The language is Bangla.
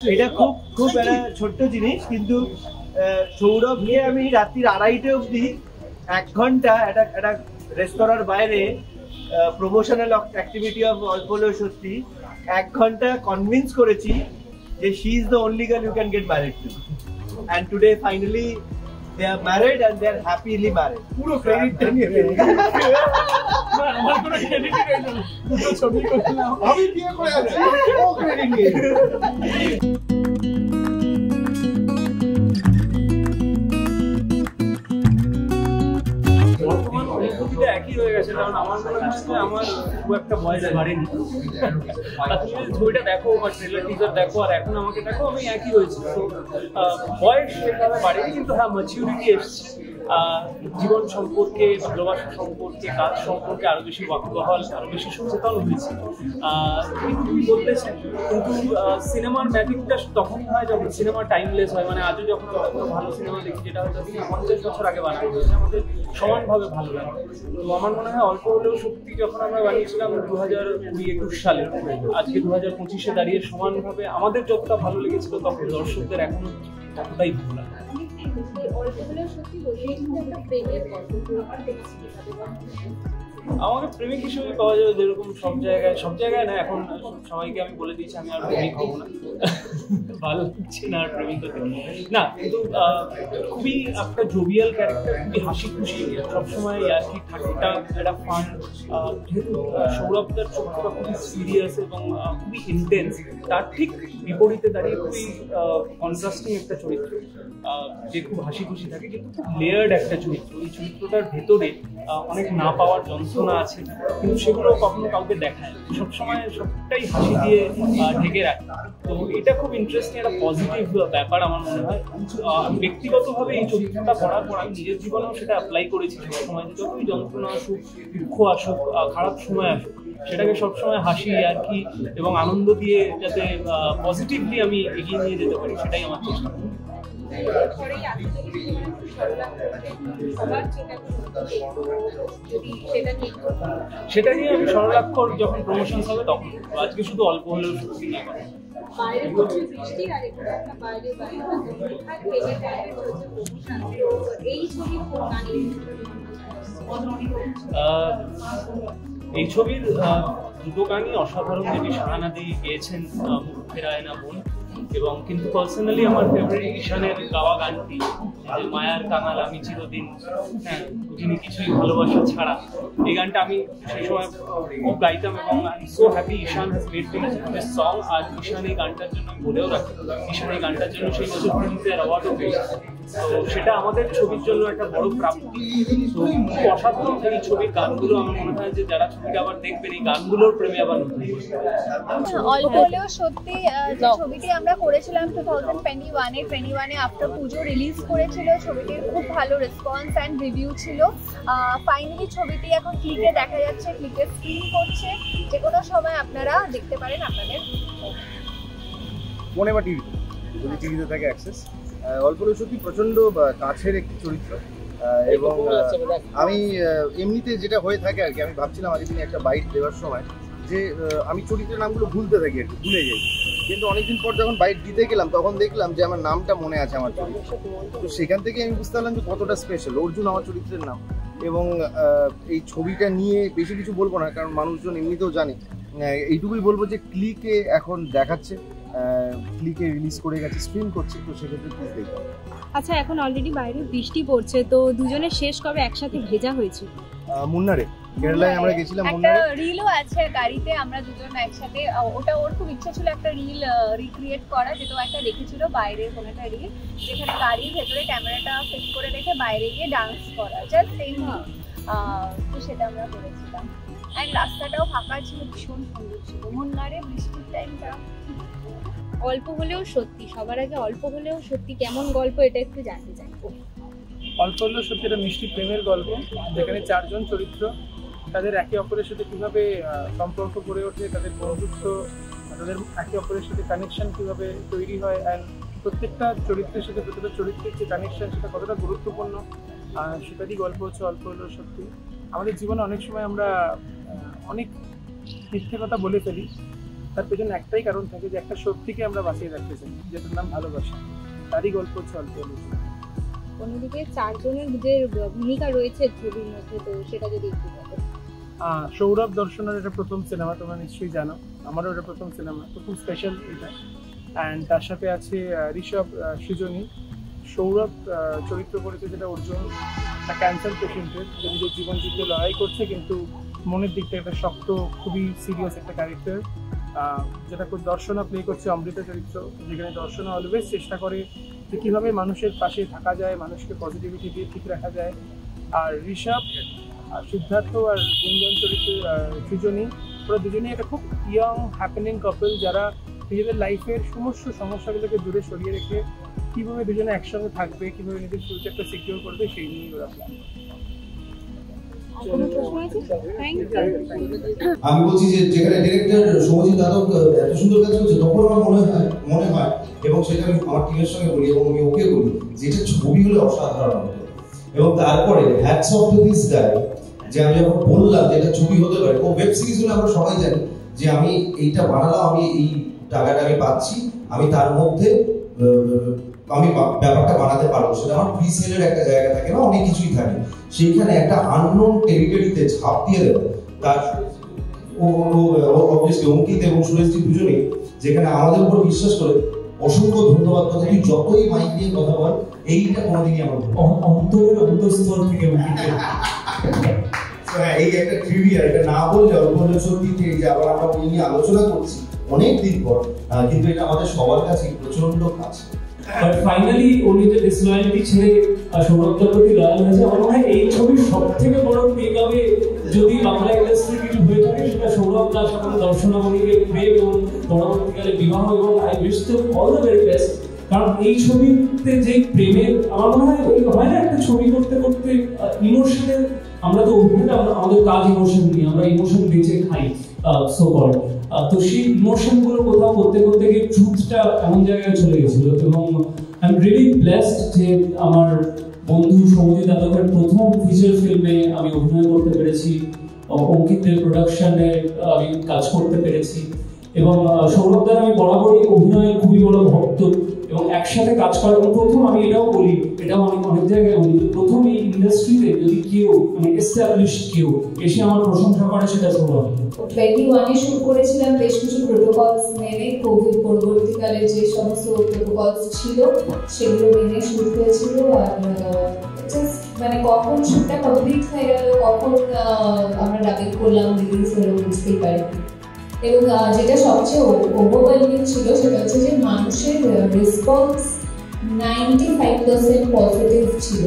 এটা খুব খুব একটা ছোট্ট জিনিস, কিন্তু সৌরভকে আমি রাত্রি 2:30 অবধি 1 ঘন্টা একটা রেস্তোরাঁর বাইরে প্রমোশনাল অ্যাক্টিভিটি অফ অল্প হলেও সত্যি 1 ঘন্টা কনভিন্স করেছি যে she is the only girl you can get married to, and today finally they are married and they are happily married. পুরো ক্রেডিটটা নিয়ে আমার কোনো ক্রেডিট নেই, দুটো ছবি করলাম আমি বিয়ে করে আছি ও ক্রেডিট নিয়ে। বর্তমান অনুভূতিটা একই হয়ে গেছে, কারণ আমার মনে হয় যে আমার খুব একটা বয়স বাড়েনি। তুমি ছবিটা দেখো বা ট্রেলার টিজার দেখো আর এখন আমাকে দেখো, আমি একই হয়েছি। তো বয়স সেভাবে বাড়েনি, কিন্তু হ্যাঁ ম্যাচিউরিটি এসছে। জীবন সম্পর্কে, ভালোবাসা সম্পর্কে, কাজ সম্পর্কে আরো বেশি ওয়াকিবহাল, আরো বেশি সচেতন হয়েছে। তুমি বলতেছেন, কিন্তু সিনেমার ম্যাজিকটা তখনই হয় যখন সিনেমা টাইমলেস হয়। মানে আজও যখন আমরা কোনো ভালো সিনেমা দেখি যেটা হয়তো 50 বছর আগে বানানো হয়েছে, আমাদের সমানভাবে ভালো লাগে। তো আমার মনে হয় অল্প হলেও সত্যি যখন আমরা বানিয়েছিলাম 2020-21 সালে, আজকে 2025-এ দাঁড়িয়ে সমানভাবে আমাদের যতটা ভালো লেগেছিল তখন দর্শকদের এখনো ততটাই ভালো লাগে। আমাকে প্রেমিক হিসেবে পাওয়া যাবে যেরকম সব জায়গায় না। এখন সবাইকে আমি বলে দিয়েছি আমি আর প্রেমিক হবো না, ভালো লাগছে না আর প্রেমিক হতে না। কিন্তু খুবই একটা জোভিয়াল ক্যারেক্টার, খুবই হাসি খুশি, সবসময় আর কি ঠাট্টা, একটা ফান। যেহেতু সৌরভদার চরিত্রটা খুবই সিরিয়াস এবং খুবই ইন্টেন্স, তার ঠিক বিপরীতে দাঁড়িয়ে খুবই কন্ট্রাস্টিং একটা চরিত্র, যে খুব হাসি খুশি থাকে কিন্তু খুব লেয়ার্ড একটা চরিত্র। এই চরিত্রটার ভেতরে অনেক না পাওয়ার যন্ত্রণা আছে, কিন্তু সেগুলো কখনো কাউকে দেখায়, সবসময় সবটাই হাসি দিয়ে ঢেকে রাখে। তো এটা খুব ইন্টারেস্টিং, একটা পজিটিভ ব্যাপার আমার মনে হয়। ব্যক্তিগতভাবে এই চরিত্রটা করার পর আমি নিজের জীবনেও সেটা অ্যাপ্লাই করেছি। সবসময় যতই যন্ত্রণা আসুক, দুঃখ আসুক, খারাপ সময় আসুক, সেটাকে সবসময় হাসি আর কি এবং আনন্দ দিয়ে যাতে পজিটিভলি আমি এগিয়ে নিয়ে যেতে পারি, সেটাই আমার চেষ্টা। সেটা নিয়ে আমি সরলাক্ষর যখন প্রমোশন হবে তখন, আজকে শুধু অল্প হলেও সত্যি নিয়ে কথা। এই ছবির দুটো গানই অসাধারণ, যেটি শাহানাদি গেয়েছেন ফেরায় না মন, এবং কিন্তু পার্সোনালি আমার ফেভারিট ঈশানের গাওয়া গানটি মায়ার কাঙাল আমি চিরদিন, হ্যাঁ বুঝিনি কিছুই ভালোবাসা ছাড়া। এই গানটা আমি সেই সময় খুব গাইতাম এবং I am so happy Ishan has made this song. আর ঈশান এই গানটার জন্য আমি বলেও রাখি, ঈশান এই গানটার জন্য সেই বছর ফিল্মফেয়ার অ্যাওয়ার্ডও পেয়েছে। তো সেটা আমাদের ছবির জন্য একটা বড় প্রাপ্তি। তো খুব অসাধারণ এই ছবির গানগুলো। আমার মনে হয় যে যারা ছবিটা আবার দেখবেন এই গানগুলোর প্রেমে আবার নতুন। অল্প হলেও সত্যি যে ছবিটি আমরা করেছিলাম 2021-এ আফটার পুজো রিলিজ করেছিল। ছবিটির খুব ভালো রেসপন্স অ্যান্ড রিভিউ ছিল। ফাইনালি ছবিটি এখন ক্লিকে দেখা যাচ্ছে, ক্লিকে স্ক্রিন করছে। যে কোনো সময় আপনারা দেখতে পারেন আপনাদের ফোনে বা টিভিতে, যদি টিভিতে থাকে অ্যাক্সেস। অল্প হলেও সত্যি প্রচণ্ড কাছের একটি চরিত্র, এবং আমি এমনিতে যেটা হয়ে থাকে আর কি, আমি ভাবছিলাম আজকে দিনে একটা বাইট দেওয়ার সময় যে আমি চরিত্রের নামগুলো ভুলতে থাকি আর কি, ভুলে যাই। কিন্তু অনেকদিন পর যখন বাইট দিতে গেলাম তখন দেখলাম যে আমার নামটা মনে আছে আমার চরিত্র। তো সেখান থেকে আমি বুঝতে পারলাম যে কতটা স্পেশাল। অর্জুন আমার চরিত্রের নাম। এবং এই ছবিটা নিয়ে বেশি কিছু বলবো না, কারণ মানুষজন এমনিতেও জানে। এইটুকুই বলবো যে ক্লিকে এখন দেখাচ্ছে, ক্লিকে রিলিজ করে গেছে, স্ট্রিম করছে, তো সেক্ষেত্রে প্লিজ দেখুন। আচ্ছা, এখন অলরেডি বাইরে বৃষ্টি পড়ছে, তো দুজনের শেষ কবে একসাথে ভেজা হয়েছে? মুন্নারে, কেরালায় আমরা গেছিলাম। একটা রিলও আছে গাড়িতে, আমরা দুজন একসাথে। ওটা ওর খুব ইচ্ছা ছিল একটা রিল রিক্রিয়েট করা, যেটা একটা রেখেছিল বাইরের কোনো একটা রিল, যেখানে গাড়ির ভেতরে ক্যামেরাটা ফিক্স করে রেখে বাইরে গিয়ে ডান্স করা, জাস্ট সেম। তো সেটা আমরা করেছিলাম। অ্যান্ড রাস্তাটাও ফাঁকা ছিল, ভীষণ সুন্দর ছিল মুন্নারে বৃষ্টির টাইমটা। অল্প হলেও সত্যি, সবার আগে অল্প হলেও সত্যি কেমন গল্প এটা একটু জানতে চাই। অল্প হলেও সত্যি এটা মিষ্টি প্রেমের গল্প, যেখানে 4 জন চরিত্র তাদের একে অপরের সাথে কীভাবে সম্পর্ক গড়ে ওঠে, তাদের বন্ধুত্ব, তাদের একে অপরের সাথে কানেকশন কীভাবে তৈরি হয়, অ্যান্ড প্রত্যেকটা চরিত্রের সাথে প্রত্যেকটা চরিত্রের যে কানেকশন সেটা কতটা গুরুত্বপূর্ণ, সেটারই গল্প হচ্ছে অল্প হলেও সত্যি। আমাদের জীবনে অনেক সময় আমরা অনেক মিথ্যে কথা বলে ফেলি, তার পেছনে একটাই কারণ থাকে যে একটা সত্যিকে আমরা বাঁচিয়ে রাখতে চাই, যেটার নাম ভালোবাসা। তারই গল্প হচ্ছে অল্প হলেও সত্যি। অন্যদিকে চারজনের যে ভূমিকা রয়েছে ছবির মধ্যে, তো সেটা যদি একটু বলো। সৌরভ দর্শনের এটা প্রথম সিনেমা, তোমরা নিশ্চয়ই জানো, আমারও এটা প্রথম সিনেমা, তো খুব স্পেশাল এটা। অ্যান্ড তার সাথে আছে ঋষভ সৃজনী। সৌরভ চরিত্র করেছে যেটা অর্জুন, একটা ক্যান্সার পেশেন্টের, যে নিজের জীবন যুদ্ধে লড়াই করছে, কিন্তু মনের দিকটা একটা শক্ত, খুবই সিরিয়াস একটা ক্যারেক্টার, যেটা খুব দর্শনা প্লে করছে অমৃতা চরিত্র, যেখানে দর্শনা অলওয়েজ চেষ্টা করে যে কীভাবে মানুষের পাশে থাকা যায়, মানুষকে পজিটিভিটি দিয়ে ঠিক রাখা যায়। আর ঋষভ আর সিদ্ধার্থ আর গুঞ্জন চরিত্রের সৃজনী, ওরা দুজনেই একটা খুব ইয়ং হ্যাপেনিং কাপল, যারা নিজেদের লাইফের সমস্ত সমস্যাগুলোকে দূরে সরিয়ে রেখে কীভাবে দুজনে একসঙ্গে থাকবে, কীভাবে নিজের ফিউচারটা সিকিউর করবে, সেই নিয়েই ওরা প্ল্যান। আমি বলছি যে যেখানে ডিরেক্টর সৌমজিৎ যাদব এত সুন্দর কাজ করছে, তখন আমার মনে হয় এবং সেটা আমি আমার টিমের সঙ্গে বলি এবং আমি ওকে বলি যে এটা ছবি হলে অসাধারণ হতো। এবং তারপরে hats off to this guy, যে আমি যখন বললাম যে এটা ছবি হতে পারে, ও ওয়েব সিরিজ হলে আমরা সবাই জানি যে আমি এইটা বানালাম, আমি এই টাকাটা আমি পাচ্ছি, আমি তার মধ্যে আমি ব্যাপারটা বানাতে পারবো, সেটা আমার প্রি সেলের একটা জায়গা থাকে না, অনেক কিছুই থাকে, সেইখানে একটা আননোন টেরিটরিতে ঝাঁপ দিয়ে দেবো। তার অবভিয়াসলি অঙ্কিত এবং সুরেশজি দুজনেই যেখানে আমাদের উপর বিশ্বাস করে, অসংখ্য ধন্যবাদ। কথা তুই যতই মাইক নিয়ে কথা বল, এইটা কোনোদিনই আমার অন্তরের অন্তঃস্থল থেকে এই একটা ট্রিভিয়া, এটা না বললে অল্প সত্যি যে আবার আমরা ওই নিয়ে আলোচনা করছি অনেক দিন পর, কিন্তু এটা আমাদের সবার কাছে প্রচন্ড কাছে। বাট ফাইনালি উনি যে ডিসলয়ালিটি ছেড়ে সৌরভদার প্রতি লয়াল হয়েছে, আমার মনে হয় এই ছবির সব থেকে বড় টেক আওয়ে যদি বাংলা ইন্ডাস্ট্রি কিছু হয়ে থাকে, সেটা সৌরভ দাস এবং দর্শনা মণিকের প্রেম এবং পরবর্তীকালে বিবাহ। এবং I wish them all the very best, কারণ এই ছবিতে যে প্রেমের, আমার মনে হয় ওই হয় না একটা ছবি করতে করতে ইমোশনের, আমরা তো অভিনেতা, আমাদের কাজ ইমোশন নিয়ে, আমরা ইমোশন বেঁচে খাই সো কল, তো সেই ইমোশন গুলো কোথাও করতে করতে গিয়ে ট্রুথটা এমন জায়গায় চলে গেছিল। এবং আই এম রিয়েলি ব্লেসড যে আমার বন্ধু সৌমজিৎ যাদবের প্রথম ফিচার ফিল্মে আমি অভিনয় করতে পেরেছি, অঙ্কিতের প্রোডাকশনে আমি কাজ করতে পেরেছি, এবং সৌরভদার আমি বরাবরই অভিনয়ের খুবই বড় ভক্ত, এবং একসাথে কাজ করার প্রথম, আমি এটাও বলি, এটাও অনেক জায়গায় বলি, প্রথম এই ইন্ডাস্ট্রিতে যদি কেউ মানে এস্টাবলিশ কেউ এসে আমার প্রশংসা করে, সেটা সৌরভ। 21-এ শুরু করেছিলাম বেশ কিছু প্রোটোকলস মেনে, কোভিড পরবর্তীকালে যে সমস্ত প্রোটোকলস ছিল সেগুলো মেনে শুরু হয়েছিল। আর জাস্ট মানে কখন শুটটা কমপ্লিট হয়ে গেল, কখন আমরা ডাবিং করলাম, রিলিজ হলো বুঝতেই পারি। এবং যেটা সবচেয়ে ওভারওয়েলমিং ছিল সেটা হচ্ছে যে মানুষের রেসপন্স 95% পজিটিভ ছিল।